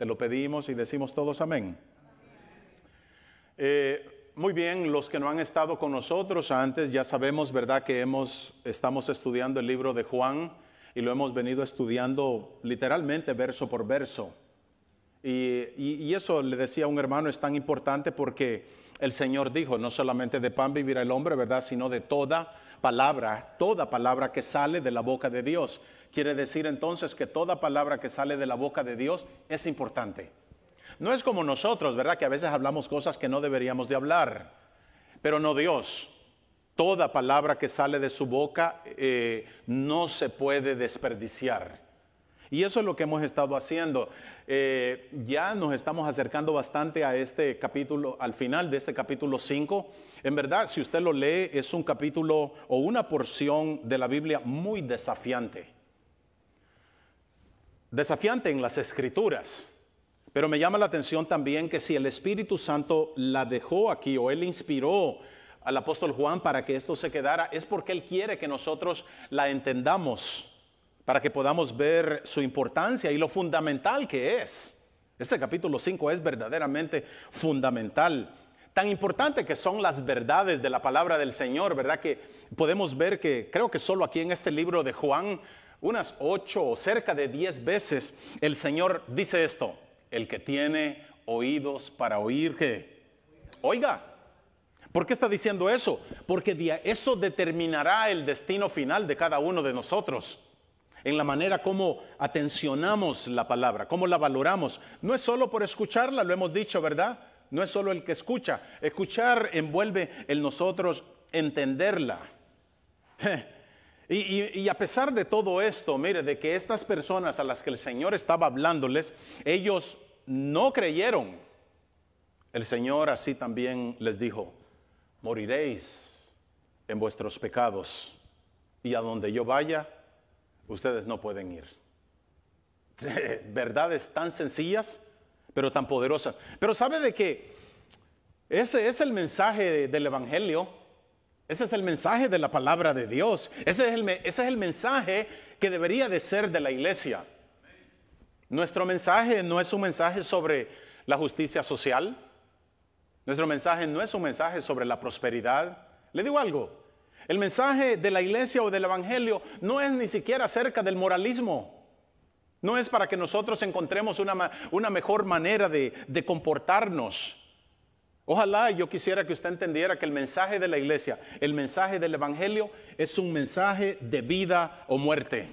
Te lo pedimos y decimos todos amén. Muy bien, los que no han estado con nosotros antes, ya sabemos, ¿verdad?, que estamos estudiando el libro de Juan y lo hemos venido estudiando literalmente verso por verso. Y eso, le decía a un hermano, es tan importante porque el Señor dijo, no solamente de pan vivirá el hombre, ¿verdad?, sino de toda palabra que sale de la boca de Dios. Quiere decir entonces que toda palabra que sale de la boca de Dios es importante. No es como nosotros, ¿verdad?, que a veces hablamos cosas que no deberíamos de hablar, pero no Dios. Toda palabra que sale de su boca no se puede desperdiciar. Y eso es lo que hemos estado haciendo. Ya nos estamos acercando bastante a este capítulo, al final de este capítulo 5. En verdad, si usted lo lee, es un capítulo o una porción de la Biblia muy desafiante. Desafiante en las Escrituras. Pero me llama la atención también que si el Espíritu Santo la dejó aquí o Él inspiró al apóstol Juan para que esto se quedara, es porque Él quiere que nosotros la entendamos, para que podamos ver su importancia y lo fundamental que es. Este capítulo 5 es verdaderamente fundamental. Tan importante que son las verdades de la palabra del Señor, ¿verdad? Que podemos ver que creo que solo aquí en este libro de Juan, unas 8 o cerca de 10 veces, el Señor dice esto: el que tiene oídos para oír, ¿qué? Oiga. ¿Por qué está diciendo eso? Porque eso determinará el destino final de cada uno de nosotros. En la manera como atencionamos la palabra, cómo la valoramos. No es solo por escucharla, lo hemos dicho, ¿verdad? No es solo el que escucha. Escuchar envuelve el nosotros entenderla. Y a pesar de todo esto, mire, de que estas personas a las que el Señor estaba hablándoles, ellos no creyeron. El Señor así también les dijo: moriréis en vuestros pecados, y a donde yo vaya, ustedes no pueden ir. Verdades tan sencillas, pero tan poderosas. Pero ¿sabe de qué? Ese es el mensaje del Evangelio. Ese es el mensaje de la palabra de Dios. Ese es el mensaje que debería de ser de la iglesia. Nuestro mensaje no es un mensaje sobre la justicia social. Nuestro mensaje no es un mensaje sobre la prosperidad. Le digo algo. El mensaje de la iglesia o del evangelio no es ni siquiera acerca del moralismo. No es para que nosotros encontremos una mejor manera de comportarnos. Ojalá yo quisiera que usted entendiera que el mensaje de la iglesia, el mensaje del evangelio, es un mensaje de vida o muerte.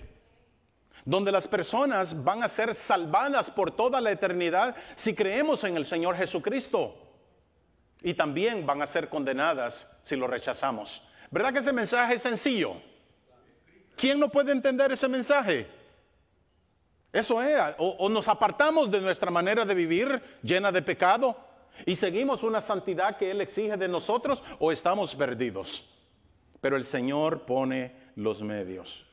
Donde las personas van a ser salvadas por toda la eternidad si creemos en el Señor Jesucristo. Y también van a ser condenadas si lo rechazamos. ¿Verdad que ese mensaje es sencillo? ¿Quién no puede entender ese mensaje? Eso es, o nos apartamos de nuestra manera de vivir llena de pecado y seguimos una santidad que Él exige de nosotros, o estamos perdidos. Pero el Señor pone los medios.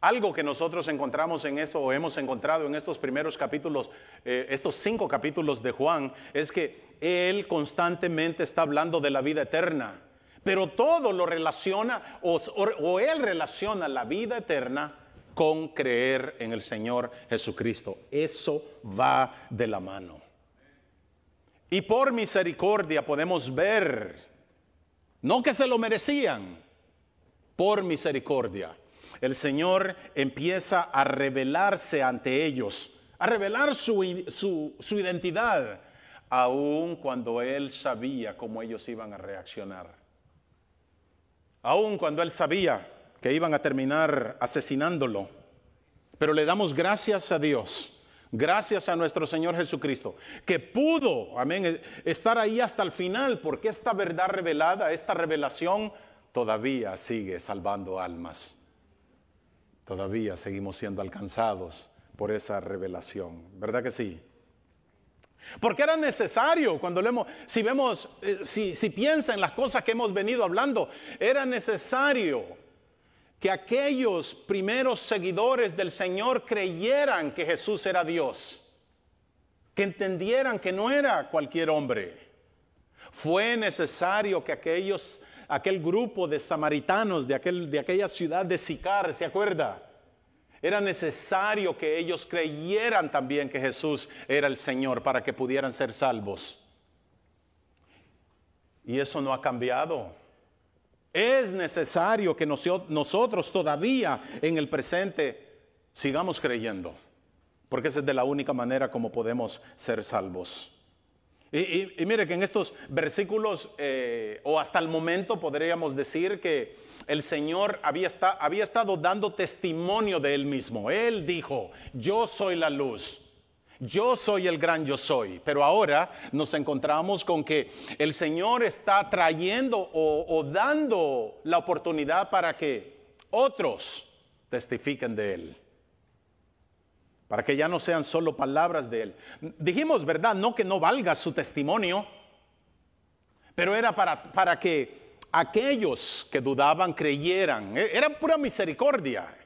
Algo que nosotros encontramos en esto, o hemos encontrado en estos primeros capítulos, estos 5 capítulos de Juan, es que Él constantemente está hablando de la vida eterna. Pero todo lo relaciona, o Él relaciona la vida eterna con creer en el Señor Jesucristo. Eso va de la mano. Y por misericordia podemos ver, no que se lo merecían, por misericordia, el Señor empieza a revelarse ante ellos, a revelar su identidad, aun cuando Él sabía cómo ellos iban a reaccionar. Aun cuando Él sabía que iban a terminar asesinándolo. Pero le damos gracias a Dios, gracias a nuestro Señor Jesucristo, que pudo, amén, estar ahí hasta el final, porque esta verdad revelada, esta revelación, todavía sigue salvando almas. Todavía seguimos siendo alcanzados por esa revelación. ¿Verdad que sí? Porque era necesario, cuando si piensa en las cosas que hemos venido hablando, era necesario que aquellos primeros seguidores del Señor creyeran que Jesús era Dios, que entendieran que no era cualquier hombre. Fue necesario que aquel grupo de samaritanos de aquella ciudad de Sicar, ¿se acuerda? Era necesario que ellos creyeran también que Jesús era el Señor para que pudieran ser salvos. Y eso no ha cambiado. Es necesario que nosotros todavía en el presente sigamos creyendo, porque esa es de la única manera como podemos ser salvos. Y mire que en estos versículos, o hasta el momento podríamos decir que el Señor había estado dando testimonio de Él mismo. Él dijo, yo soy la luz, yo soy el gran yo soy. Pero ahora nos encontramos con que el Señor está trayendo o dando la oportunidad para que otros testifiquen de Él. Para que ya no sean solo palabras de Él. Dijimos, ¿verdad? No que no valga su testimonio, pero era para que aquellos que dudaban creyeran. Era pura misericordia.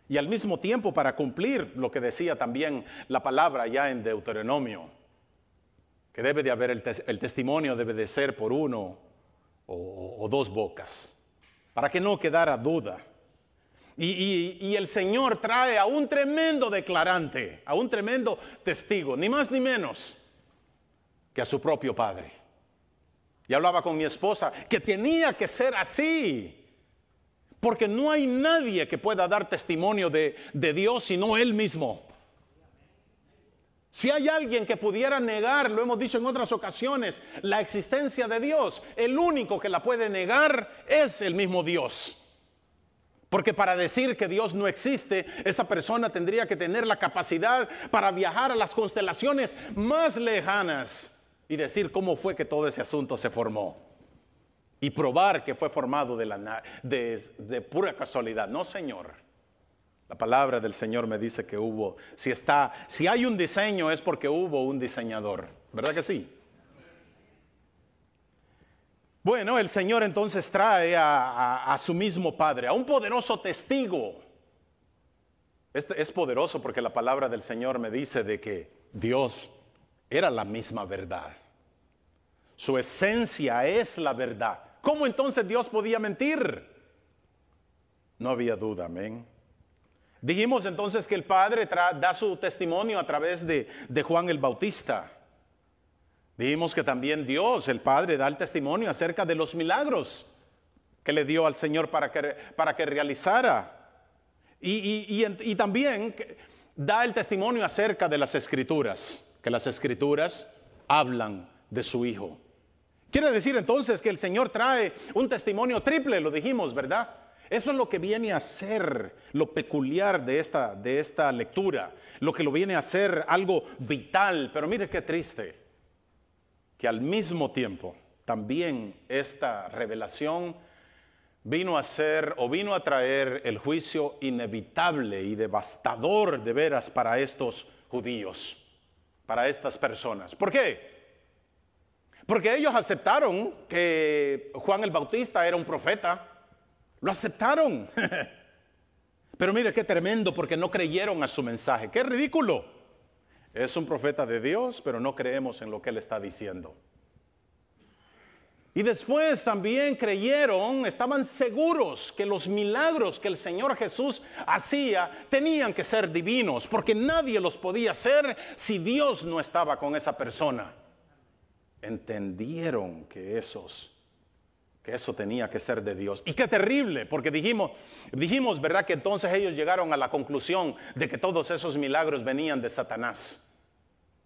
Y al mismo tiempo para cumplir lo que decía también la palabra ya en Deuteronomio. Que debe de haber el testimonio debe de ser por uno o dos bocas. Para que no quedara duda. Y el Señor trae a un tremendo declarante, a un tremendo testigo, ni más ni menos que a su propio Padre. Y hablaba con mi esposa que tenía que ser así, porque no hay nadie que pueda dar testimonio de Dios sino Él mismo. Si hay alguien que pudiera negar, lo hemos dicho en otras ocasiones, la existencia de Dios, el único que la puede negar es el mismo Dios. Porque para decir que Dios no existe, esa persona tendría que tener la capacidad para viajar a las constelaciones más lejanas y decir cómo fue que todo ese asunto se formó. Y probar que fue formado de pura casualidad. No, Señor. La palabra del Señor me dice que si hay un diseño es porque hubo un diseñador. ¿Verdad que sí? Bueno, el Señor entonces trae a su mismo Padre, a un poderoso testigo. Es poderoso porque la palabra del Señor me dice de que Dios era la misma verdad. Su esencia es la verdad. ¿Cómo entonces Dios podía mentir? No había duda, amén. Dijimos entonces que el Padre da su testimonio a través de Juan el Bautista. Dijimos que también Dios, el Padre, da el testimonio acerca de los milagros que le dio al Señor para que realizara. Y también da el testimonio acerca de las Escrituras, que las Escrituras hablan de su Hijo. Quiere decir entonces que el Señor trae un testimonio triple, lo dijimos, ¿verdad? Eso es lo que viene a ser lo peculiar de esta lectura, lo que lo viene a ser algo vital. Pero mire qué triste, que al mismo tiempo también esta revelación vino a traer el juicio inevitable y devastador de veras para estos judíos, para estas personas. ¿Por qué? Porque ellos aceptaron que Juan el Bautista era un profeta. Lo aceptaron. Pero mire qué tremendo, porque no creyeron a su mensaje. Qué ridículo. Es un profeta de Dios, pero no creemos en lo que él está diciendo. Y después también creyeron, estaban seguros que los milagros que el Señor Jesús hacía tenían que ser divinos, porque nadie los podía hacer si Dios no estaba con esa persona. Entendieron que eso tenía que ser de Dios. Y qué terrible, porque dijimos, ¿verdad? Que entonces ellos llegaron a la conclusión de que todos esos milagros venían de Satanás.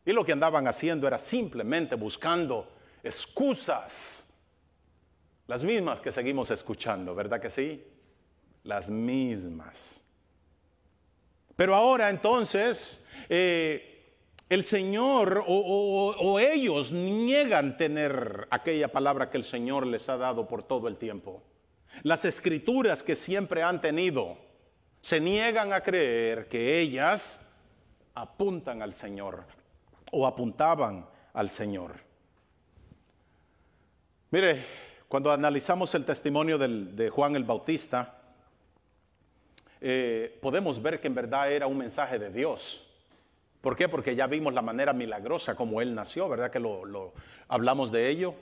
Y lo que andaban haciendo era simplemente buscando excusas. Las mismas que seguimos escuchando, ¿verdad que sí? Las mismas. Pero ahora entonces, el Señor o ellos niegan tener aquella palabra que el Señor les ha dado por todo el tiempo. Las Escrituras que siempre han tenido, se niegan a creer que ellas apuntan al Señor o apuntaban al Señor. Mire, cuando analizamos el testimonio de Juan el Bautista, podemos ver que en verdad era un mensaje de Dios. ¿Por qué? Porque ya vimos la manera milagrosa como él nació, ¿verdad? Que lo hablamos de ello.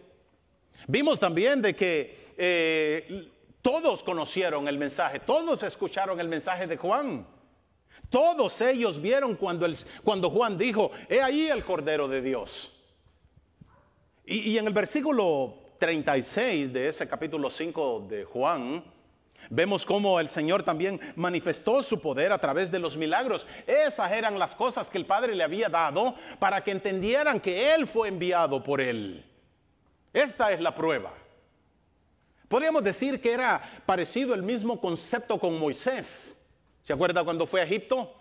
Vimos también de que todos conocieron el mensaje, todos escucharon el mensaje de Juan. Todos ellos vieron cuando Juan dijo, he ahí el Cordero de Dios. Y en el versículo 36 de ese capítulo 5 de Juan, vemos cómo el Señor también manifestó su poder a través de los milagros. Esas eran las cosas que el Padre le había dado para que entendieran que Él fue enviado por Él. Esta es la prueba. Podríamos decir que era parecido el mismo concepto con Moisés. ¿Se acuerda cuando fue a Egipto?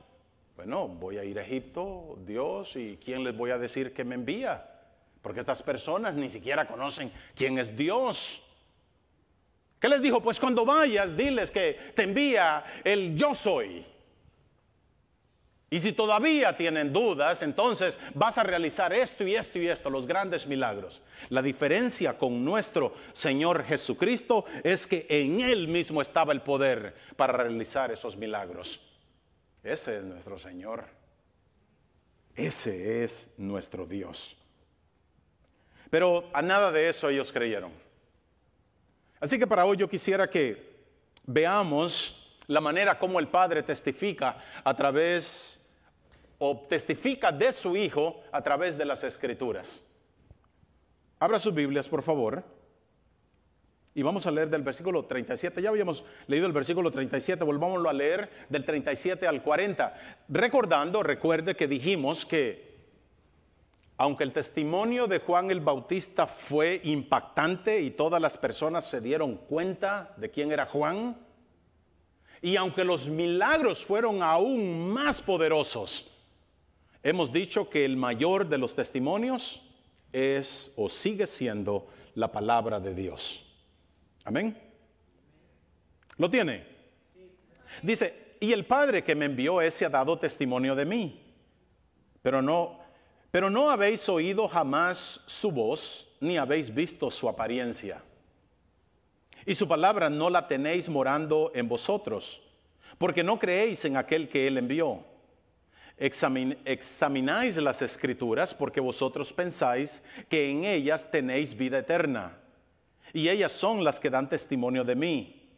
Bueno, voy a ir a Egipto, Dios, ¿y quién les voy a decir que me envía? Porque estas personas ni siquiera conocen quién es Dios. ¿Qué les dijo? Pues cuando vayas, diles que te envía el yo soy. Y si todavía tienen dudas, entonces vas a realizar esto y esto y esto, los grandes milagros. La diferencia con nuestro Señor Jesucristo es que en Él mismo estaba el poder para realizar esos milagros. Ese es nuestro Señor. Ese es nuestro Dios. Pero a nada de eso ellos creyeron. Así que para hoy yo quisiera que veamos la manera como el Padre testifica a través, o testifica de su Hijo a través de las Escrituras. Abra sus Biblias, por favor. Y vamos a leer del versículo 37. Ya habíamos leído el versículo 37, volvámoslo a leer del 37 al 40. Recuerde que dijimos que aunque el testimonio de Juan el Bautista fue impactante y todas las personas se dieron cuenta de quién era Juan, y aunque los milagros fueron aún más poderosos, hemos dicho que el mayor de los testimonios es o sigue siendo la palabra de Dios. Amén. ¿Lo tiene? Dice, y el Padre que me envió, ese ha dado testimonio de mí, pero no habéis oído jamás su voz, ni habéis visto su apariencia. Y su palabra no la tenéis morando en vosotros, porque no creéis en aquel que él envió. Examináis las Escrituras, porque vosotros pensáis que en ellas tenéis vida eterna, y ellas son las que dan testimonio de mí.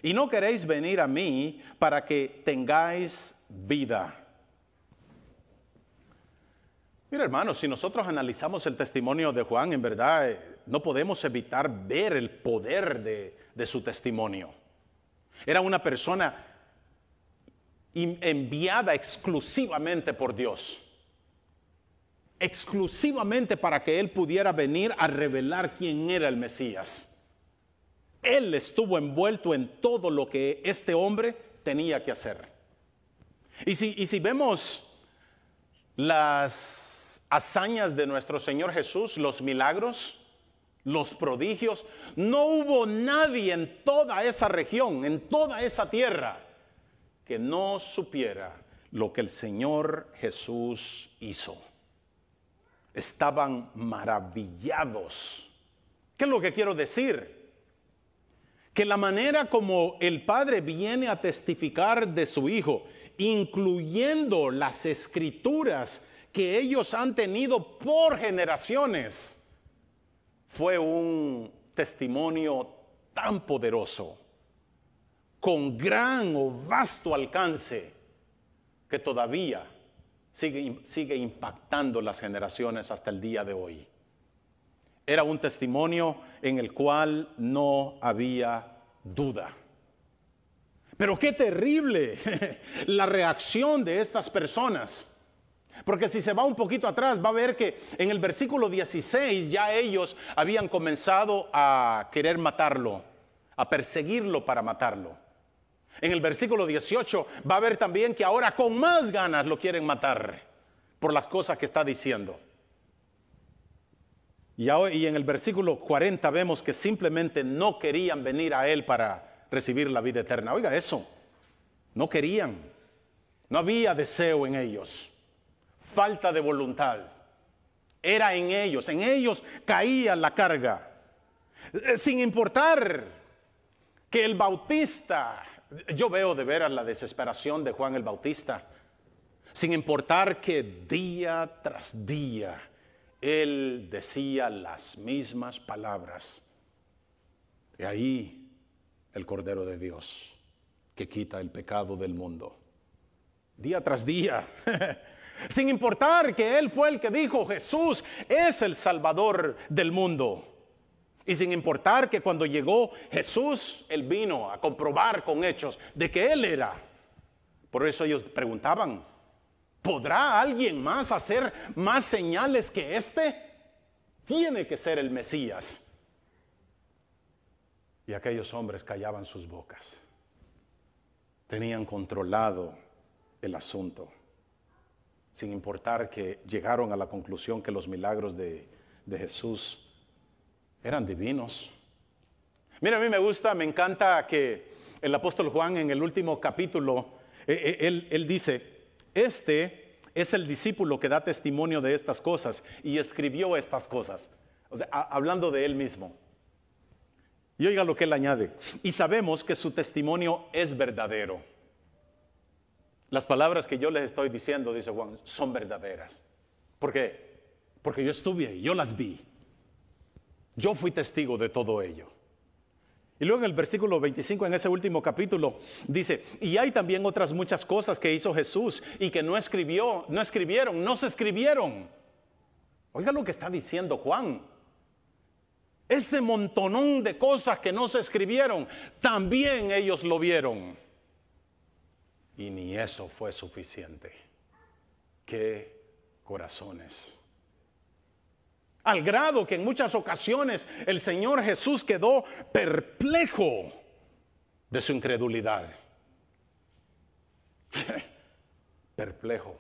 Y no queréis venir a mí para que tengáis vida. Mira, hermanos, si nosotros analizamos el testimonio de Juan, en verdad no podemos evitar ver el poder de su testimonio. Era una persona enviada exclusivamente por Dios. Exclusivamente para que él pudiera venir a revelar quién era el Mesías. Él estuvo envuelto en todo lo que este hombre tenía que hacer. Y si vemos las hazañas de nuestro Señor Jesús, los milagros, los prodigios, no hubo nadie en toda esa región, en toda esa tierra, que no supiera lo que el Señor Jesús hizo. Estaban maravillados. ¿Qué es lo que quiero decir? Que la manera como el Padre viene a testificar de su Hijo, incluyendo las Escrituras que ellos han tenido por generaciones, fue un testimonio tan poderoso, con gran o vasto alcance, que todavía sigue impactando las generaciones hasta el día de hoy. Era un testimonio en el cual no había duda. Pero qué terrible la reacción de estas personas. Porque si se va un poquito atrás, va a ver que en el versículo 16 ya ellos habían comenzado a querer matarlo, a perseguirlo para matarlo. En el versículo 18 va a ver también que ahora con más ganas lo quieren matar por las cosas que está diciendo. Y en el versículo 40 vemos que simplemente no querían venir a él para recibir la vida eterna. Oiga eso, no querían, no había deseo en ellos, falta de voluntad. Era en ellos caía la carga. Sin importar que el Bautista, yo veo de veras la desesperación de Juan el Bautista, sin importar que día tras día él decía las mismas palabras. Y ahí el Cordero de Dios que quita el pecado del mundo. día tras día. Sin importar que Él fue el que dijo, Jesús es el Salvador del mundo. Y sin importar que cuando llegó Jesús, Él vino a comprobar con hechos de que Él era. Por eso ellos preguntaban, ¿podrá alguien más hacer más señales que este? Tiene que ser el Mesías. Y aquellos hombres callaban sus bocas. Tenían controlado el asunto. Sin importar que llegaron a la conclusión que los milagros de Jesús eran divinos. Mira, a mí me encanta que el apóstol Juan en el último capítulo, él dice, este es el discípulo que da testimonio de estas cosas y escribió estas cosas. O sea, hablando de él mismo. Y oiga lo que él añade. Y sabemos que su testimonio es verdadero. Las palabras que yo les estoy diciendo, dice Juan, son verdaderas. ¿Por qué? Porque yo estuve ahí, yo las vi. Yo fui testigo de todo ello. Y luego en el versículo 25, en ese último capítulo, dice, y hay también otras muchas cosas que hizo Jesús y que no se escribieron. Oiga lo que está diciendo Juan. Ese montonón de cosas que no se escribieron, también ellos lo vieron. Y ni eso fue suficiente. ¡Qué corazones! Al grado que en muchas ocasiones el Señor Jesús quedó perplejo de su incredulidad. Perplejo.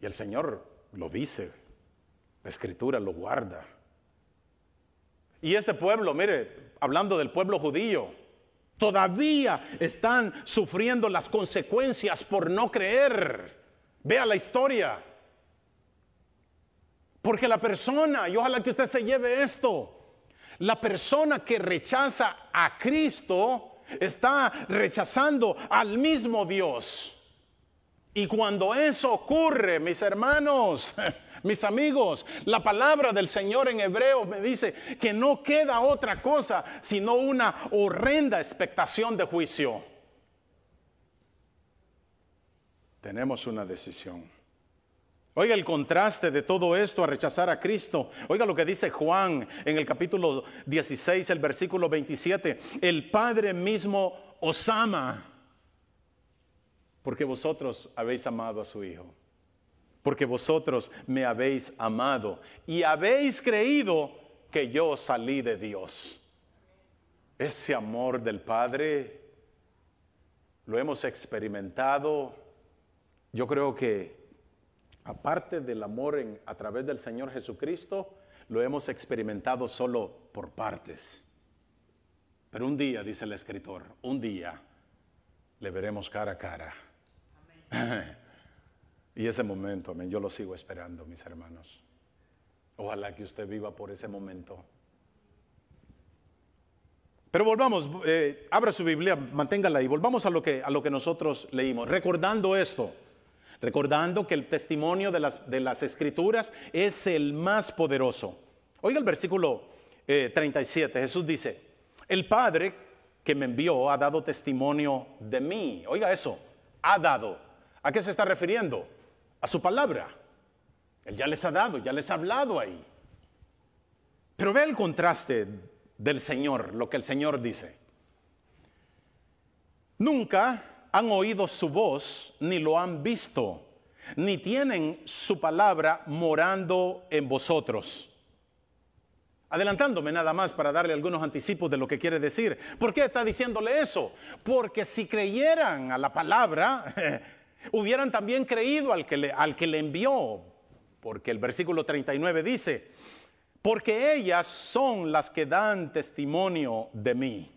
Y el Señor lo dice, la Escritura lo guarda. Y este pueblo, mire, hablando del pueblo judío, todavía están sufriendo las consecuencias por no creer. Vea la historia. Porque la persona, y ojalá que usted se lleve esto, la persona que rechaza a Cristo está rechazando al mismo Dios. Y cuando eso ocurre, mis hermanos, mis amigos, la palabra del Señor en hebreo me dice que no queda otra cosa sino una horrenda expectación de juicio. Tenemos una decisión. Oiga el contraste de todo esto a rechazar a Cristo. Oiga lo que dice Juan en el capítulo 16, el versículo 27. El Padre mismo os ama porque vosotros habéis amado a su Hijo. Porque vosotros me habéis amado y habéis creído que yo salí de Dios. Ese amor del Padre lo hemos experimentado. Yo creo que aparte del amor a través del Señor Jesucristo, lo hemos experimentado solo por partes. Pero un día, dice el escritor, un día le veremos cara a cara. Y ese momento, amén, yo lo sigo esperando, mis hermanos. Ojalá que usted viva por ese momento. Pero volvamos, abra su Biblia, manténgala y volvamos a lo que nosotros leímos. Recordando esto. Recordando que el testimonio de las Escrituras es el más poderoso. Oiga el versículo 37, Jesús dice, el Padre que me envió ha dado testimonio de mí. Oiga eso, ha dado. ¿A qué se está refiriendo? A su palabra. Él ya les ha dado, ya les ha hablado ahí. Pero ve el contraste del Señor, lo que el Señor dice. Nunca han oído su voz, ni lo han visto, ni tienen su palabra morando en vosotros. Adelantándome nada más para darle algunos anticipos de lo que quiere decir. ¿Por qué está diciéndole eso? Porque si creyeran a la palabra, hubieran también creído al que le envió. Porque el versículo 39 dice, porque ellas son las que dan testimonio de mí.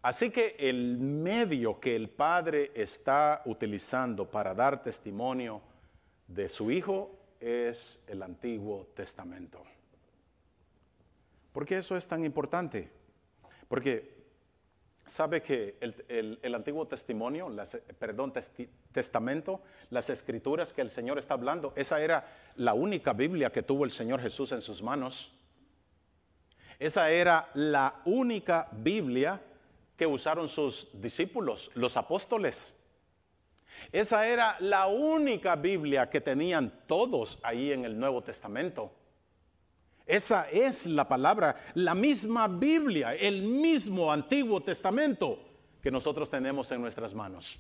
Así que el medio que el Padre está utilizando para dar testimonio de su Hijo es el Antiguo Testamento. ¿Por qué eso es tan importante? Porque sabe que el Antiguo Testamento, las Escrituras que el Señor está hablando, esa era la única Biblia que tuvo el Señor Jesús en sus manos. Esa era la única Biblia que usaron sus discípulos, los apóstoles. Esa era la única Biblia que tenían todos ahí en el Nuevo Testamento. Esa es la palabra, la misma Biblia, el mismo Antiguo Testamento que nosotros tenemos en nuestras manos.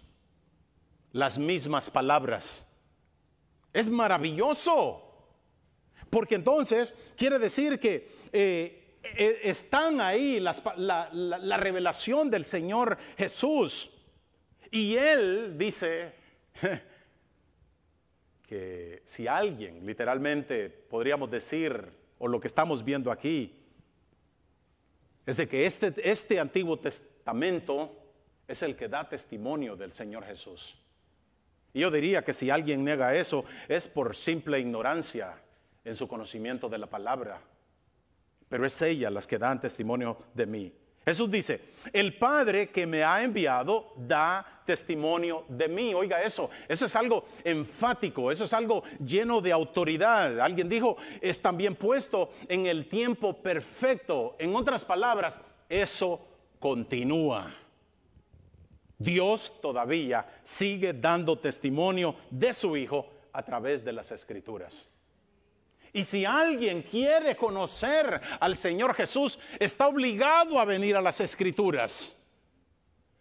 Las mismas palabras. Es maravilloso. Porque entonces quiere decir que están ahí la revelación del Señor Jesús. Y Él dice que si alguien, literalmente podríamos decir, o lo que estamos viendo aquí, es de que este Antiguo Testamento es el que da testimonio del Señor Jesús. Y yo diría que si alguien niega eso, es por simple ignorancia en su conocimiento de la palabra. Pero es ella las que dan testimonio de mí. Jesús dice, el Padre que me ha enviado da testimonio de mí. Oiga eso es algo enfático, eso es algo lleno de autoridad. Alguien dijo, es también puesto en el tiempo perfecto. En otras palabras, eso continúa. Dios todavía sigue dando testimonio de su Hijo a través de las Escrituras. Y si alguien quiere conocer al Señor Jesús, está obligado a venir a las Escrituras.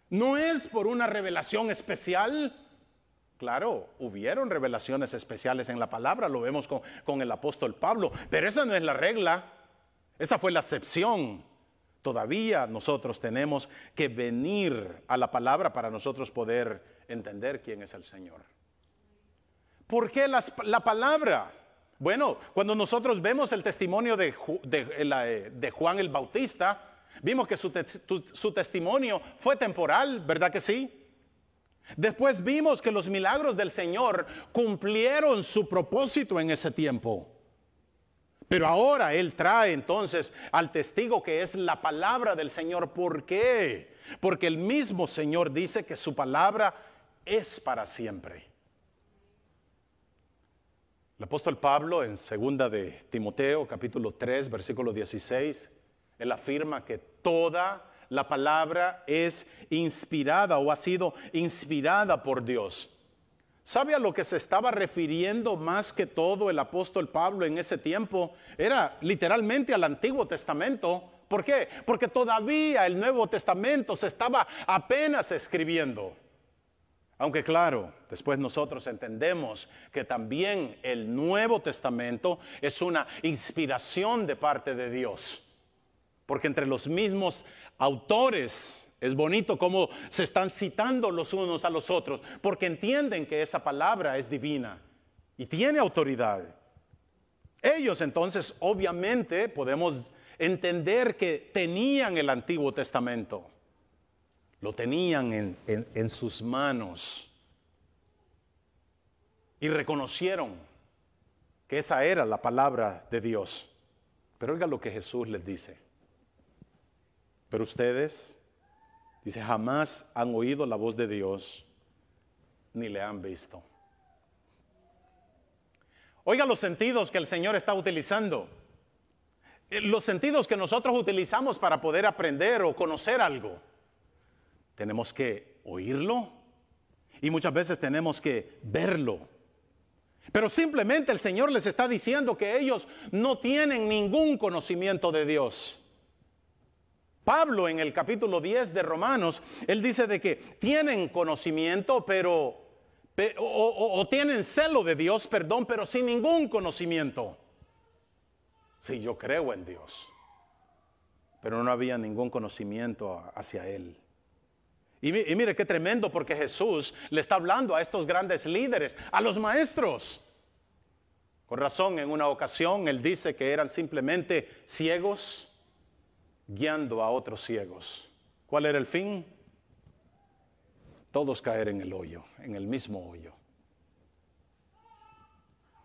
No es por una revelación especial. Claro, hubieron revelaciones especiales en la palabra, lo vemos con el apóstol Pablo, pero esa no es la regla, esa fue la excepción. Todavía nosotros tenemos que venir a la palabra para nosotros poder entender quién es el Señor. ¿Por qué la palabra? Bueno, cuando nosotros vemos el testimonio de Juan el Bautista, vimos que su testimonio fue temporal, ¿verdad que sí? Después vimos que los milagros del Señor cumplieron su propósito en ese tiempo. Pero ahora Él trae entonces al testigo que es la palabra del Señor. ¿Por qué? Porque el mismo Señor dice que su palabra es para siempre. El apóstol Pablo en 2 de Timoteo capítulo 3 versículo 16, él afirma que toda la palabra es inspirada o ha sido inspirada por Dios. ¿Sabe a lo que se estaba refiriendo más que todo el apóstol Pablo en ese tiempo? Era literalmente al Antiguo Testamento. ¿Por qué? Porque todavía el Nuevo Testamento se estaba apenas escribiendo. Aunque claro, después nosotros entendemos que también el Nuevo Testamento es una inspiración de parte de Dios. Porque entre los mismos autores es bonito cómo se están citando los unos a los otros, porque entienden que esa palabra es divina y tiene autoridad. Ellos entonces obviamente podemos entender que tenían el Antiguo Testamento. Lo tenían en sus manos y reconocieron que esa era la palabra de Dios. Pero oiga lo que Jesús les dice. Pero ustedes, dice, jamás han oído la voz de Dios ni le han visto. Oiga los sentidos que el Señor está utilizando. Los sentidos que nosotros utilizamos para poder aprender o conocer algo. Tenemos que oírlo y muchas veces tenemos que verlo. Pero simplemente el Señor les está diciendo que ellos no tienen ningún conocimiento de Dios. Pablo en el capítulo 10 de Romanos, él dice de que tienen conocimiento, o tienen celo de Dios, perdón, pero sin ningún conocimiento. Sí, yo creo en Dios, pero no había ningún conocimiento hacia Él. Y mire qué tremendo, porque Jesús le está hablando a estos grandes líderes, a los maestros. Con razón, en una ocasión Él dice que eran simplemente ciegos guiando a otros ciegos. ¿Cuál era el fin? Todos caer en el hoyo, en el mismo hoyo.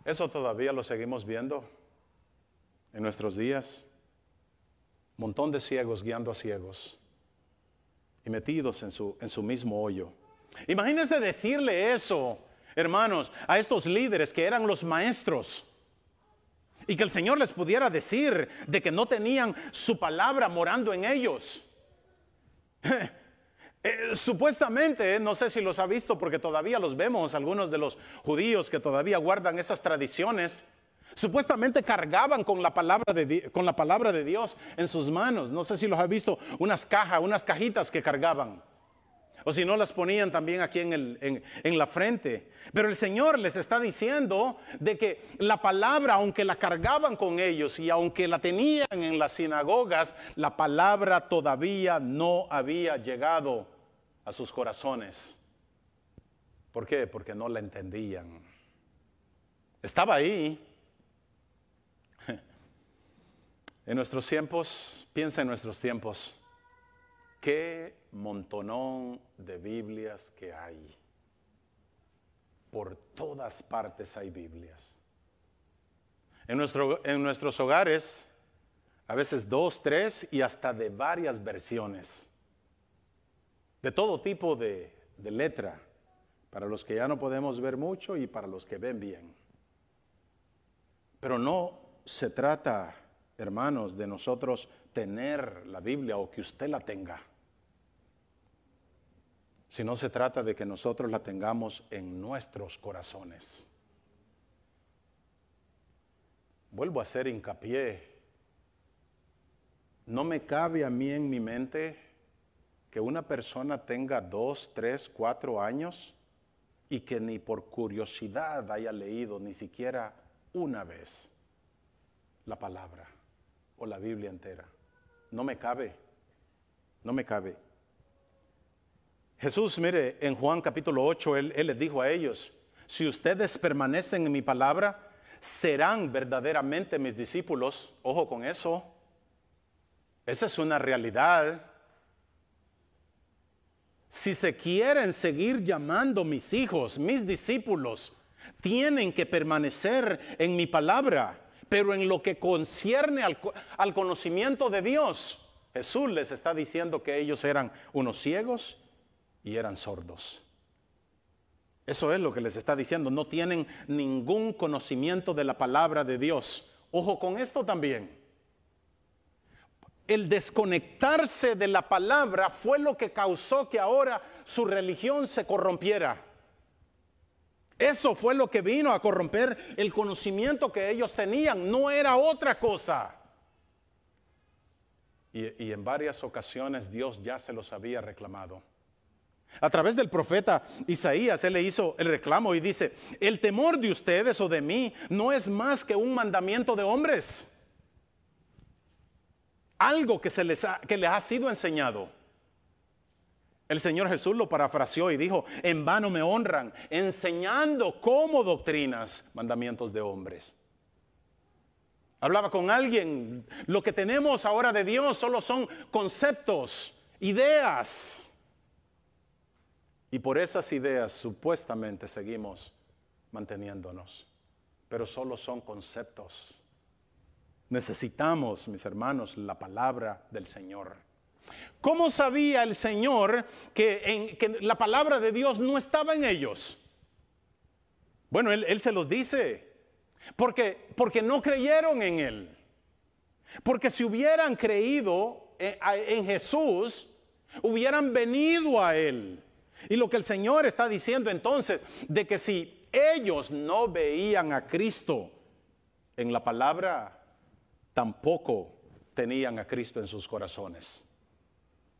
Eso todavía lo seguimos viendo en nuestros días. Montón de ciegos guiando a ciegos y metidos en su mismo hoyo. Imagínense decirle eso, hermanos, a estos líderes que eran los maestros. Y que el Señor les pudiera decir de que no tenían su palabra morando en ellos. Supuestamente, no sé si los ha visto porque todavía los vemos, algunos de los judíos que todavía guardan esas tradiciones, supuestamente cargaban con la palabra de Dios en sus manos. No sé si los ha visto, unas cajitas que cargaban. O si no, las ponían también aquí en la frente. Pero el Señor les está diciendo de que la palabra, aunque la cargaban con ellos y aunque la tenían en las sinagogas, la palabra todavía no había llegado a sus corazones. ¿Por qué? Porque no la entendían. Estaba ahí. En nuestros tiempos, piensa en nuestros tiempos. Qué montonón de Biblias que hay. Por todas partes hay Biblias. En nuestros hogares, a veces 2, 3 y hasta de varias versiones. De todo tipo de letra. Para los que ya no podemos ver mucho y para los que ven bien. Pero no se trata, hermanos, de nosotros tener la Biblia o que usted la tenga. Sino se trata de que nosotros la tengamos en nuestros corazones. Vuelvo a hacer hincapié. No me cabe a mí en mi mente que una persona tenga 2, 3, 4 años y que ni por curiosidad haya leído ni siquiera una vez la palabra o la Biblia entera. No me cabe. No me cabe. Jesús, mire, en Juan capítulo 8, Él les dijo a ellos, si ustedes permanecen en mi palabra, serán verdaderamente mis discípulos. Ojo con eso. Esa es una realidad. Si se quieren seguir llamando mis hijos, mis discípulos, tienen que permanecer en mi palabra, pero en lo que concierne al conocimiento de Dios, Jesús les está diciendo que ellos eran unos ciegos y eran sordos. Eso es lo que les está diciendo. No tienen ningún conocimiento de la palabra de Dios. Ojo con esto también. El desconectarse de la palabra fue lo que causó que ahora su religión se corrompiera. Eso fue lo que vino a corromper el conocimiento que ellos tenían. No era otra cosa. Y en varias ocasiones Dios ya se los había reclamado. A través del profeta Isaías, él le hizo el reclamo y dice, el temor de ustedes o de mí no es más que un mandamiento de hombres. Algo que les ha sido enseñado. El Señor Jesús lo parafraseó y dijo, en vano me honran, enseñando como doctrinas mandamientos de hombres. Hablaba con alguien, lo que tenemos ahora de Dios solo son conceptos, ideas. Y por esas ideas supuestamente seguimos manteniéndonos, pero solo son conceptos. Necesitamos, mis hermanos, la palabra del Señor. ¿Cómo sabía el Señor que la palabra de Dios no estaba en ellos? Bueno, Él se los dice, porque no creyeron en Él. Porque si hubieran creído en Jesús, hubieran venido a Él. Y lo que el Señor está diciendo entonces, de que si ellos no veían a Cristo en la palabra, tampoco tenían a Cristo en sus corazones.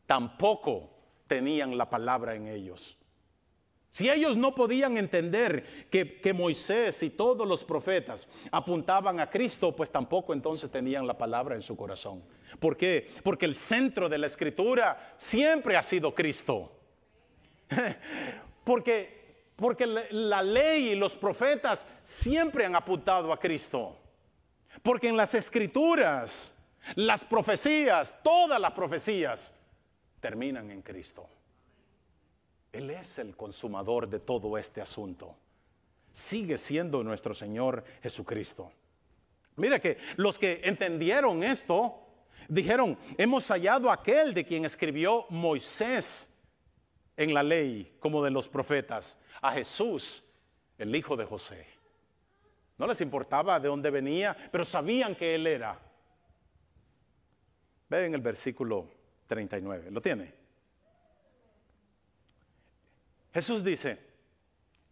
Tampoco tenían la palabra en ellos. Si ellos no podían entender que Moisés y todos los profetas apuntaban a Cristo, pues tampoco entonces tenían la palabra en su corazón. ¿Por qué? Porque el centro de la Escritura siempre ha sido Cristo. Porque la ley y los profetas siempre han apuntado a Cristo. Porque en las Escrituras, las profecías, todas las profecías, terminan en Cristo. Él es el consumador de todo este asunto. Sigue siendo nuestro Señor Jesucristo. Mira que los que entendieron esto, dijeron, hemos hallado a aquel de quien escribió Moisés en la ley, como de los profetas, a Jesús, el hijo de José. No les importaba de dónde venía, pero sabían que Él era. Ve en el versículo 39, ¿lo tiene? Jesús dice,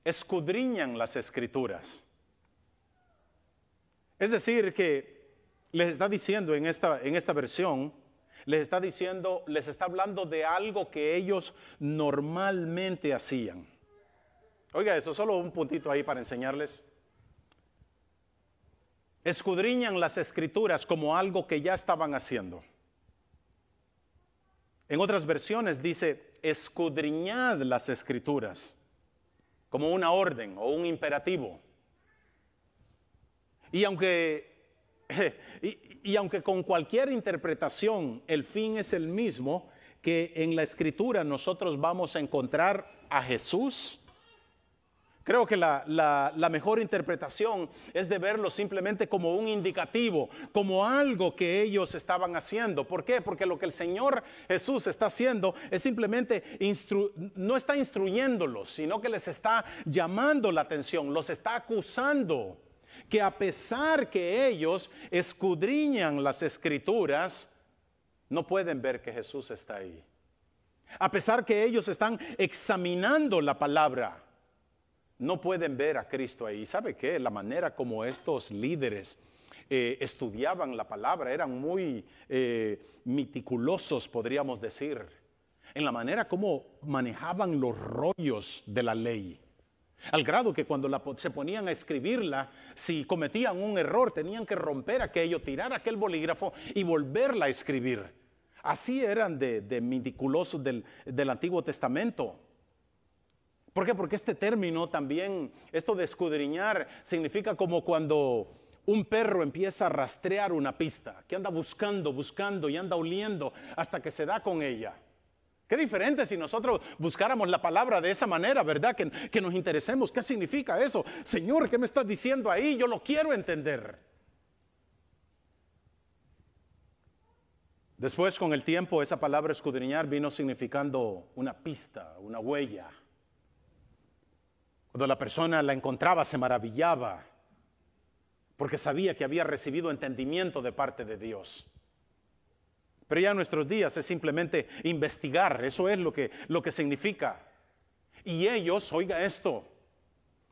escudriñan las Escrituras. Es decir, que les está diciendo en esta versión, les está hablando de algo que ellos normalmente hacían. Oiga, eso solo un puntito ahí para enseñarles. Escudriñan las Escrituras como algo que ya estaban haciendo. En otras versiones dice, escudriñad las Escrituras, como una orden o un imperativo. Y aunque con cualquier interpretación el fin es el mismo, que en la Escritura nosotros vamos a encontrar a Jesús, creo que la mejor interpretación es de verlo simplemente como un indicativo, como algo que ellos estaban haciendo. ¿Por qué? Porque lo que el Señor Jesús está haciendo es simplemente, no está instruyéndolos, sino que les está llamando la atención, los está acusando. Que a pesar que ellos escudriñan las Escrituras, no pueden ver que Jesús está ahí. A pesar que ellos están examinando la palabra, no pueden ver a Cristo ahí. ¿Sabe qué? La manera como estos líderes estudiaban la palabra eran muy meticulosos, podríamos decir, en la manera como manejaban los rollos de la ley. Al grado que cuando se ponían a escribirla, si cometían un error, tenían que romper aquello, tirar aquel bolígrafo y volverla a escribir. Así eran de meticulosos del Antiguo Testamento. ¿Por qué? Porque este término también, esto de escudriñar, significa como cuando un perro empieza a rastrear una pista, que anda buscando y anda oliendo hasta que se da con ella. Qué diferente si nosotros buscáramos la palabra de esa manera, ¿verdad? Que nos interesemos. ¿Qué significa eso? Señor, ¿qué me estás diciendo ahí? Yo lo quiero entender. Después, con el tiempo, esa palabra escudriñar vino significando una pista, una huella. Cuando la persona la encontraba, se maravillaba, porque sabía que había recibido entendimiento de parte de Dios. Pero ya en nuestros días es simplemente investigar, eso es lo que significa. Y ellos, oiga esto,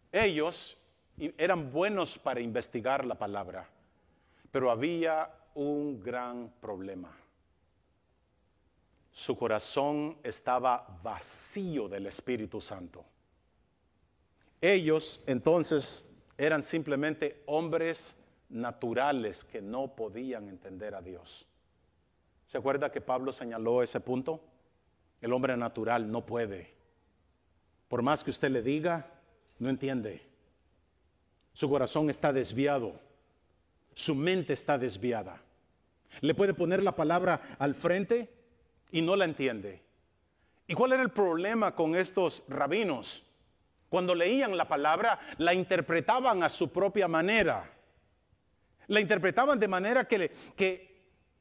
ellos eran buenos para investigar la palabra, pero había un gran problema. Su corazón estaba vacío del Espíritu Santo. Ellos entonces eran simplemente hombres naturales que no podían entender a Dios. ¿Se acuerda que Pablo señaló ese punto? El hombre natural no puede. Por más que usted le diga, no entiende. Su corazón está desviado. Su mente está desviada. Le puede poner la palabra al frente y no la entiende. ¿Y cuál era el problema con estos rabinos? Cuando leían la palabra, la interpretaban a su propia manera. La interpretaban de manera que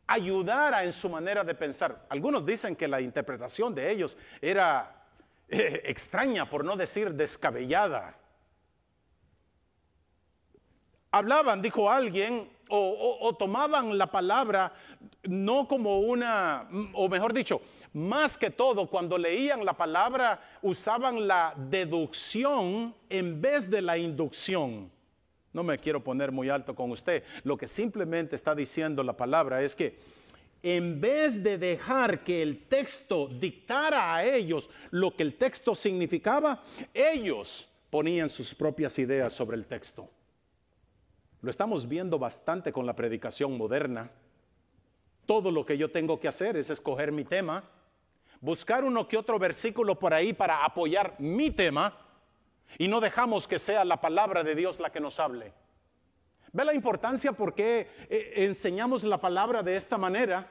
ayudara en su manera de pensar. Algunos dicen que la interpretación de ellos era extraña, por no decir descabellada. Hablaban, dijo alguien, o tomaban la palabra no como una, o mejor dicho, más que todo, cuando leían la palabra, usaban la deducción en vez de la inducción. No me quiero poner muy alto con usted. Lo que simplemente está diciendo la palabra es que en vez de dejar que el texto dictara a ellos lo que el texto significaba, ellos ponían sus propias ideas sobre el texto. Lo estamos viendo bastante con la predicación moderna. Todo lo que yo tengo que hacer es escoger mi tema, buscar uno que otro versículo por ahí para apoyar mi tema, y no dejamos que sea la palabra de Dios la que nos hable. ¿Ve la importancia por qué enseñamos la palabra de esta manera?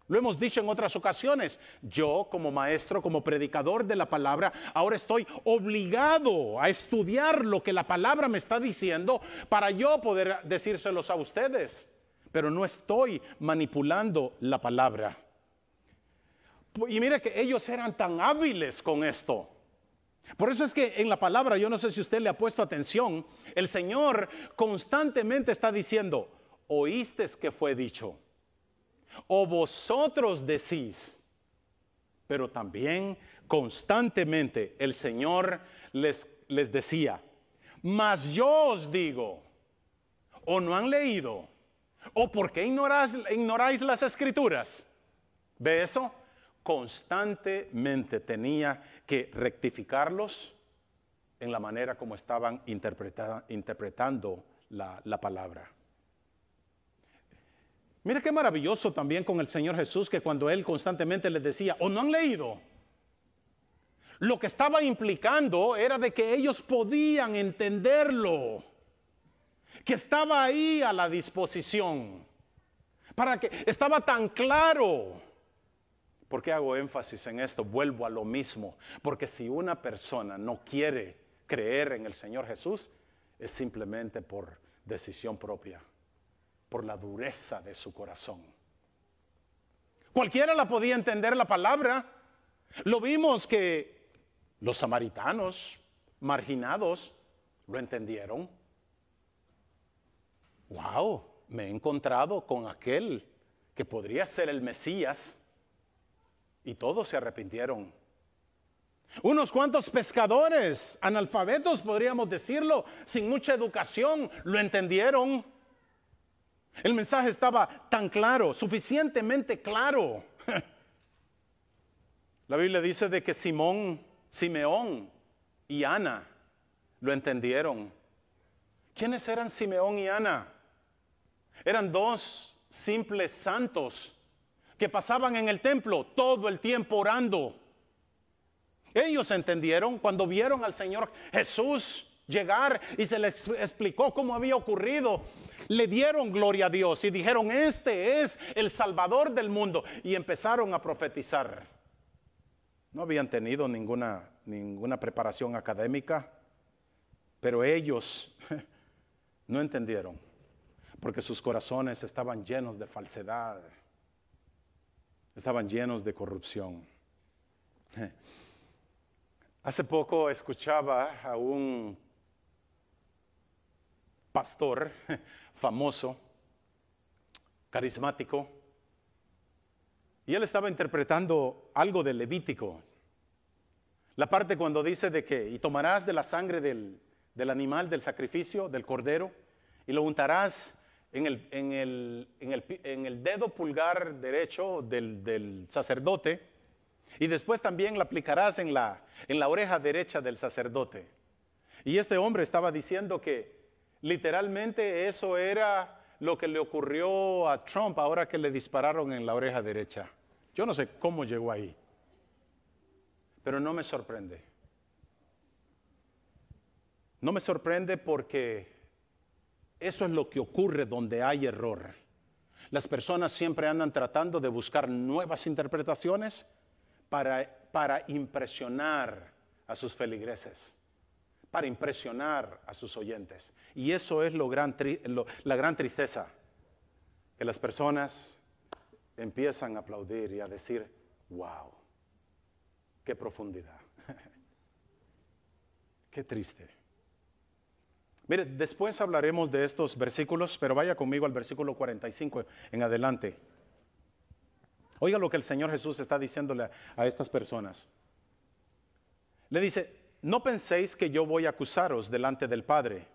Lo hemos dicho en otras ocasiones. Yo, como maestro, como predicador de la palabra, ahora estoy obligado a estudiar lo que la palabra me está diciendo para yo poder decírselos a ustedes. Pero no estoy manipulando la palabra. Y mire que ellos eran tan hábiles con esto. Por eso es que en la palabra, yo no sé si usted le ha puesto atención, el Señor constantemente está diciendo, oísteis que fue dicho, o vosotros decís, pero también constantemente el Señor les decía, mas yo os digo, o no han leído, o por qué ignoráis las Escrituras. ¿Ve eso? Constantemente tenía que rectificarlos en la manera como estaban interpretando la palabra. Mira qué maravilloso también con el Señor Jesús, que cuando Él constantemente les decía, o no han leído, lo que estaba implicando era de que ellos podían entenderlo, que estaba ahí a la disposición, para que estaba tan claro. ¿Por qué hago énfasis en esto? Vuelvo a lo mismo, porque si una persona no quiere creer en el Señor Jesús, es simplemente por decisión propia, por la dureza de su corazón. Cualquiera la podía entender la palabra. Lo vimos que los samaritanos marginados lo entendieron. Wow, me he encontrado con aquel que podría ser el Mesías, y todos se arrepintieron. Unos cuantos pescadores, analfabetos podríamos decirlo, sin mucha educación, lo entendieron. El mensaje estaba tan claro, suficientemente claro. La Biblia dice de que Simeón y Ana lo entendieron. ¿Quiénes eran Simeón y Ana? Eran dos simples santos que pasaban en el templo todo el tiempo orando. Ellos entendieron cuando vieron al Señor Jesús llegar y se les explicó cómo había ocurrido. Le dieron gloria a Dios y dijeron, este es el Salvador del mundo. Y empezaron a profetizar. No habían tenido ninguna preparación académica, pero ellos no entendieron, porque sus corazones estaban llenos de falsedad. Estaban llenos de corrupción. Hace poco escuchaba a un pastor famoso, carismático, y él estaba interpretando algo de Levítico. La parte cuando dice de que, y tomarás de la sangre del animal, del sacrificio, del cordero, y lo untarás en el dedo pulgar derecho del sacerdote, y después también la aplicarás en la oreja derecha del sacerdote. Y este hombre estaba diciendo que literalmente eso era lo que le ocurrió a Trump ahora que le dispararon en la oreja derecha. Yo no sé cómo llegó ahí, pero no me sorprende. No me sorprende porque eso es lo que ocurre donde hay error. Las personas siempre andan tratando de buscar nuevas interpretaciones para impresionar a sus feligreses, para impresionar a sus oyentes. Y eso es la gran tristeza, que las personas empiezan a aplaudir y a decir, wow, qué profundidad, qué triste. Mire, después hablaremos de estos versículos, pero vaya conmigo al versículo 45 en adelante. Oiga lo que el Señor Jesús está diciéndole a estas personas. Le dice, no penséis que yo voy a acusaros delante del Padre.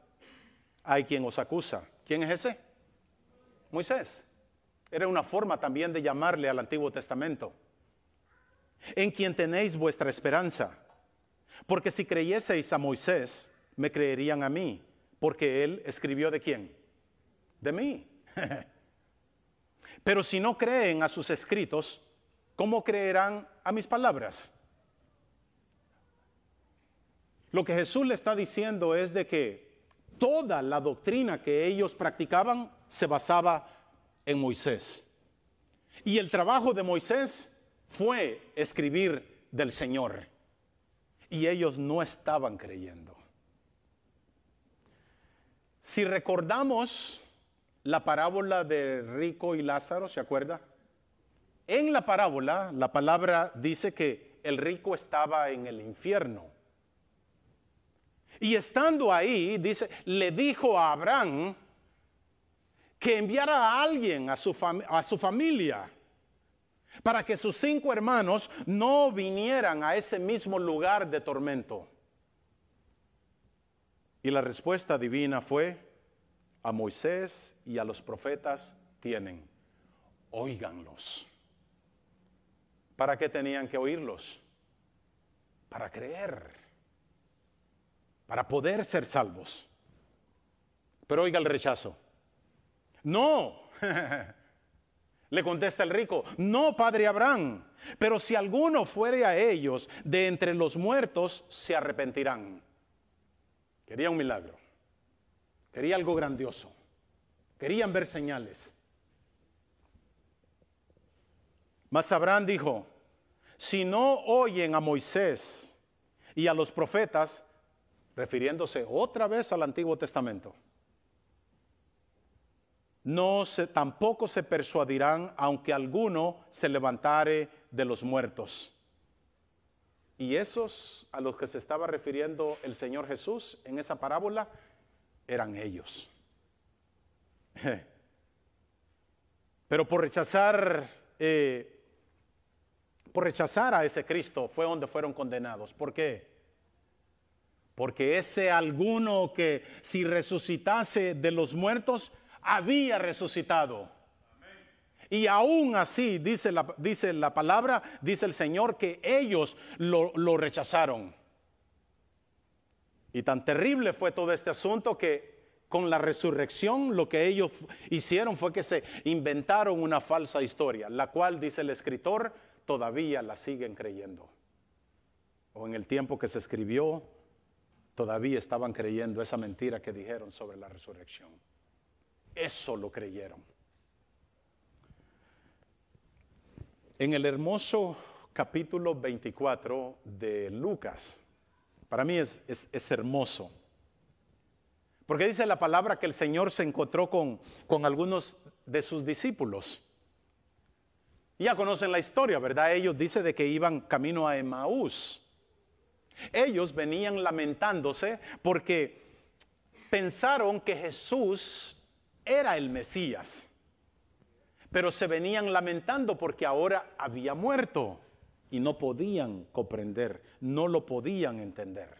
Hay quien os acusa. ¿Quién es ese? Moisés. Era una forma también de llamarle al Antiguo Testamento. En quien tenéis vuestra esperanza. Porque si creyeseis a Moisés, me creerían a mí. Porque él escribió ¿de quién? De mí. Pero si no creen a sus escritos, ¿cómo creerán a mis palabras? Lo que Jesús le está diciendo es de que toda la doctrina que ellos practicaban se basaba en Moisés. Y el trabajo de Moisés fue escribir del Señor. Y ellos no estaban creyendo. Si recordamos la parábola de rico y Lázaro, ¿se acuerda? En la parábola, la palabra dice que el rico estaba en el infierno. Y estando ahí, dice, le dijo a Abraham que enviara a alguien a su familia para que sus 5 hermanos no vinieran a ese mismo lugar de tormento. Y la respuesta divina fue: a Moisés y a los profetas tienen, óiganlos. ¿Para qué tenían que oírlos? Para creer, para poder ser salvos. Pero oiga el rechazo. No, le contesta el rico, no, padre Abraham, pero si alguno fuere a ellos de entre los muertos, se arrepentirán. Quería un milagro, quería algo grandioso, querían ver señales. Mas Abraham dijo: si no oyen a Moisés y a los profetas, refiriéndose otra vez al Antiguo Testamento, tampoco se persuadirán, aunque alguno se levantare de los muertos. Y esos a los que se estaba refiriendo el Señor Jesús en esa parábola eran ellos. Pero por rechazar a ese Cristo fue donde fueron condenados. ¿Por qué? Porque ese alguno que si resucitase de los muertos había resucitado. Y aún así, dice la palabra, dice el Señor, que ellos lo rechazaron. Y tan terrible fue todo este asunto que con la resurrección lo que ellos hicieron fue que se inventaron una falsa historia, la cual, dice el escritor, todavía la siguen creyendo. O en el tiempo que se escribió, todavía estaban creyendo esa mentira que dijeron sobre la resurrección. Eso lo creyeron. En el hermoso capítulo 24 de Lucas, para mí es hermoso, porque dice la palabra que el Señor se encontró con algunos de sus discípulos. Ya conocen la historia, ¿verdad? Ellos dicen de que iban camino a Emaús. Ellos venían lamentándose porque pensaron que Jesús era el Mesías. Pero se venían lamentando porque ahora había muerto y no podían comprender, no lo podían entender.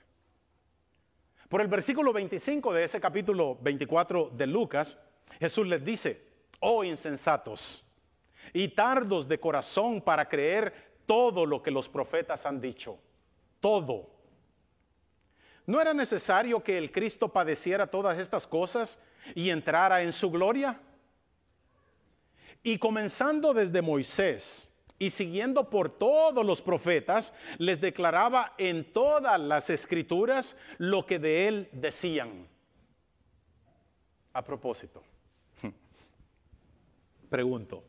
Por el versículo 25 de ese capítulo 24 de Lucas, Jesús les dice: oh insensatos y tardos de corazón para creer todo lo que los profetas han dicho. Todo. ¿No era necesario que el Cristo padeciera todas estas cosas y entrara en su gloria? Y comenzando desde Moisés y siguiendo por todos los profetas, les declaraba en todas las escrituras lo que de él decían. A propósito, pregunto,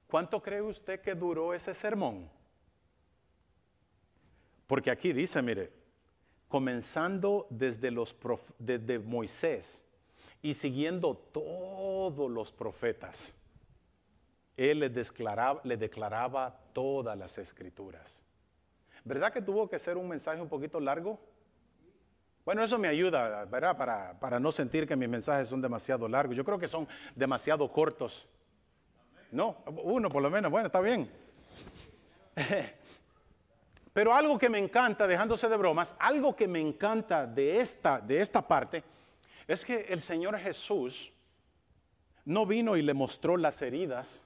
¿cuánto cree usted que duró ese sermón? Porque aquí dice, mire, comenzando desde Moisés y siguiendo todos los profetas, él le declaraba todas las escrituras. ¿Verdad que tuvo que ser un mensaje un poquito largo? Bueno, eso me ayuda, ¿verdad? Para no sentir que mis mensajes son demasiado largos. Yo creo que son demasiado cortos. No, uno por lo menos, bueno, está bien. Pero algo que me encanta, dejándose de bromas, algo que me encanta de esta parte, es que el Señor Jesús no vino y le mostró las heridas,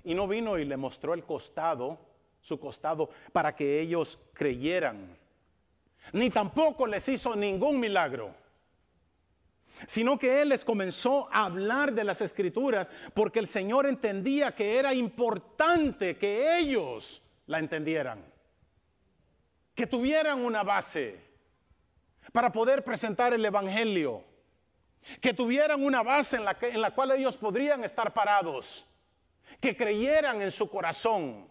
y no vino y le mostró su costado, para que ellos creyeran. Ni tampoco les hizo ningún milagro, sino que Él les comenzó a hablar de las Escrituras, porque el Señor entendía que era importante que ellos la entendieran, que tuvieran una base para poder presentar el Evangelio, que tuvieran una base en la cual ellos podrían estar parados, que creyeran en su corazón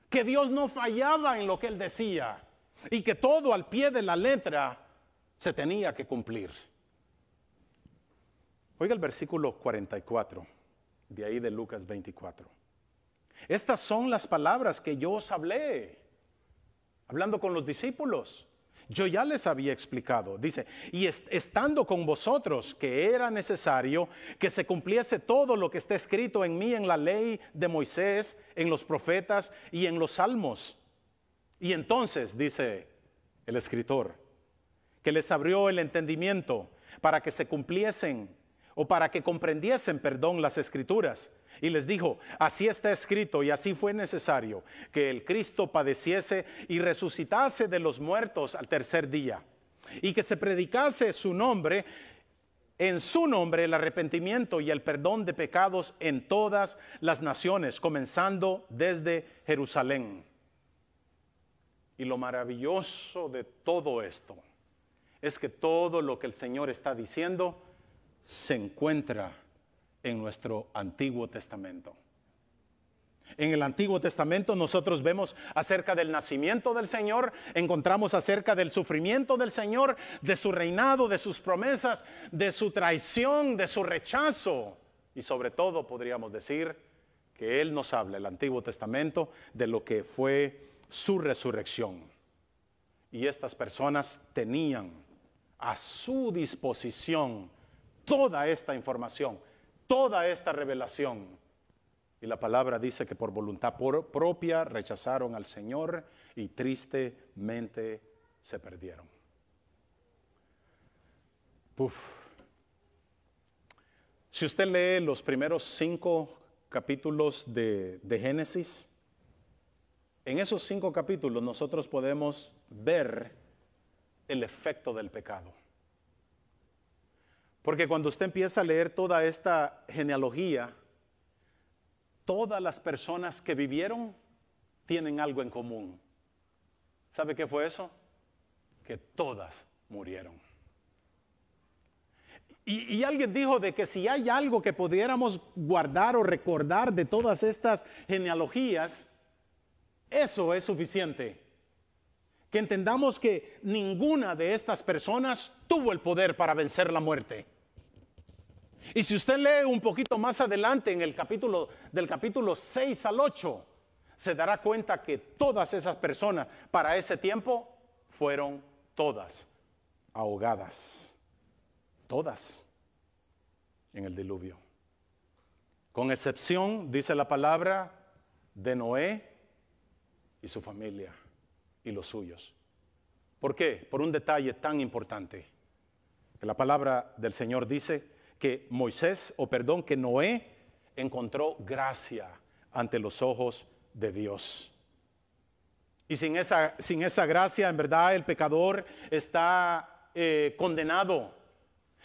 que Dios no fallaba en lo que Él decía y que todo al pie de la letra se tenía que cumplir. Oiga el versículo 44 de ahí de Lucas 24. Estas son las palabras que yo os hablé, hablando con los discípulos. Yo ya les había explicado, dice, y estando con vosotros, que era necesario que se cumpliese todo lo que está escrito en mí en la ley de Moisés, en los profetas y en los salmos. Y entonces, dice el escritor, que les abrió el entendimiento para que se cumpliesen, o para que comprendiesen, perdón, las escrituras. Y les dijo, así está escrito y así fue necesario que el Cristo padeciese y resucitase de los muertos al tercer día, y que se predicase su nombre, en su nombre el arrepentimiento y el perdón de pecados en todas las naciones, comenzando desde Jerusalén. Y lo maravilloso de todo esto es que todo lo que el Señor está diciendo se encuentra en nuestro Antiguo Testamento. En el Antiguo Testamento nosotros vemos acerca del nacimiento del Señor, encontramos acerca del sufrimiento del Señor, de su reinado, de sus promesas, de su traición, de su rechazo. Y sobre todo podríamos decir que Él nos habla, el Antiguo Testamento, de lo que fue su resurrección. Y estas personas tenían a su disposición toda esta información, toda esta revelación. Y la palabra dice que por voluntad propia rechazaron al Señor y tristemente se perdieron. Si usted lee los primeros 5 capítulos de Génesis, en esos 5 capítulos nosotros podemos ver el efecto del pecado. Porque cuando usted empieza a leer toda esta genealogía, todas las personas que vivieron tienen algo en común. ¿Sabe qué fue eso? Que todas murieron. Y alguien dijo de que si hay algo que pudiéramos guardar o recordar de todas estas genealogías, eso es suficiente. Que entendamos que ninguna de estas personas tuvo el poder para vencer la muerte. Y si usted lee un poquito más adelante en el capítulo, del capítulo 6 al 8, se dará cuenta que todas esas personas para ese tiempo fueron todas ahogadas. Todas en el diluvio. Con excepción, dice la palabra, de Noé y su familia y los suyos. ¿Por qué? Por un detalle tan importante. Que la palabra del Señor dice que que Noé encontró gracia ante los ojos de Dios. Y sin esa gracia, en verdad, el pecador está condenado.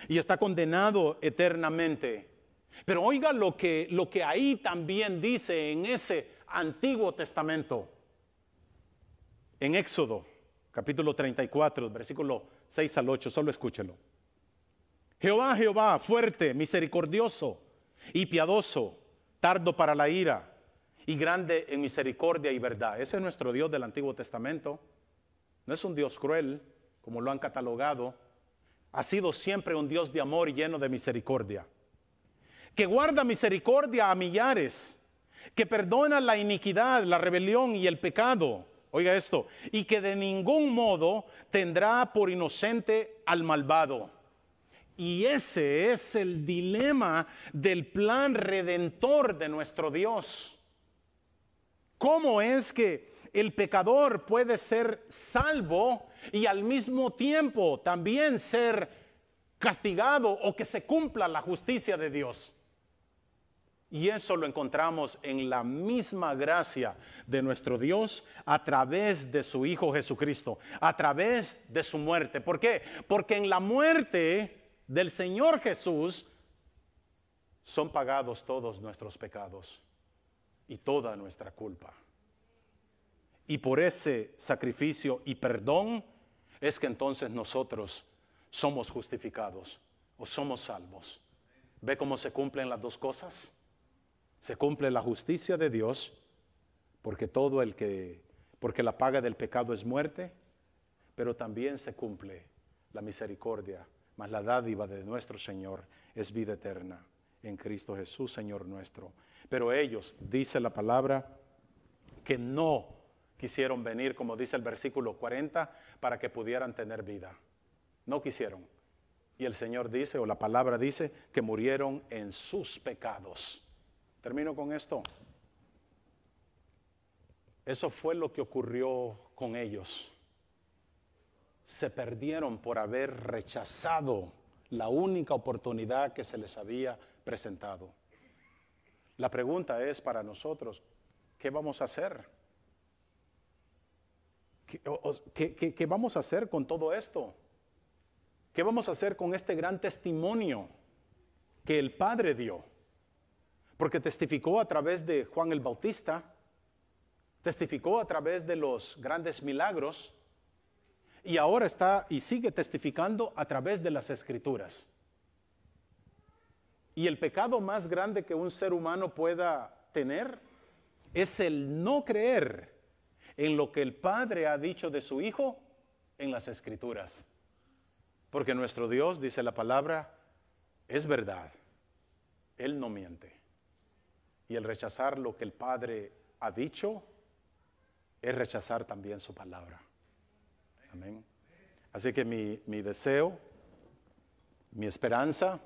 Y está condenado eternamente. Pero oiga lo que ahí también dice en ese Antiguo Testamento. En Éxodo, capítulo 34, versículo 6 al 8, solo escúchelo. Jehová, fuerte, misericordioso y piadoso, tardo para la ira y grande en misericordia y verdad. Ese es nuestro Dios del Antiguo Testamento. No es un Dios cruel, como lo han catalogado. Ha sido siempre un Dios de amor y lleno de misericordia. Que guarda misericordia a millares, que perdona la iniquidad, la rebelión y el pecado. Oiga esto, y que de ningún modo tendrá por inocente al malvado. Y ese es el dilema del plan redentor de nuestro Dios. ¿Cómo es que el pecador puede ser salvo y al mismo tiempo también ser castigado o que se cumpla la justicia de Dios? Y eso lo encontramos en la misma gracia de nuestro Dios a través de su Hijo Jesucristo, a través de su muerte. ¿Por qué? Porque en la muerte del Señor Jesús son pagados todos nuestros pecados y toda nuestra culpa. Y por ese sacrificio y perdón es que entonces nosotros somos justificados o somos salvos. ¿Ve cómo se cumplen las dos cosas? Se cumple la justicia de Dios porque porque la paga del pecado es muerte, pero también se cumple la misericordia, mas la dádiva de nuestro Señor es vida eterna en Cristo Jesús, Señor nuestro. Pero ellos, dice la palabra, que no quisieron venir, como dice el versículo 40, para que pudieran tener vida. No quisieron. Y el Señor dice, o la palabra dice, que murieron en sus pecados. Termino con esto. Eso fue lo que ocurrió con ellos. Se perdieron por haber rechazado la única oportunidad que se les había presentado. La pregunta es para nosotros, ¿qué vamos a hacer? ¿Qué vamos a hacer con todo esto? ¿Qué vamos a hacer con este gran testimonio que el Padre dio? Porque testificó a través de Juan el Bautista, testificó a través de los grandes milagros, y ahora está y sigue testificando a través de las Escrituras. Y el pecado más grande que un ser humano pueda tener es el no creer en lo que el Padre ha dicho de su Hijo en las Escrituras. Porque nuestro Dios, dice la palabra, es verdad. Él no miente. Y el rechazar lo que el Padre ha dicho es rechazar también su palabra. Amén. Así que mi deseo, mi esperanza,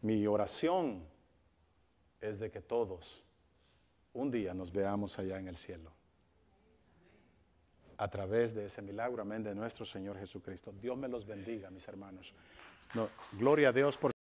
mi oración es de que todos un día nos veamos allá en el cielo. A través de ese milagro, amén, de nuestro Señor Jesucristo. Dios me los bendiga, mis hermanos. Gloria a Dios por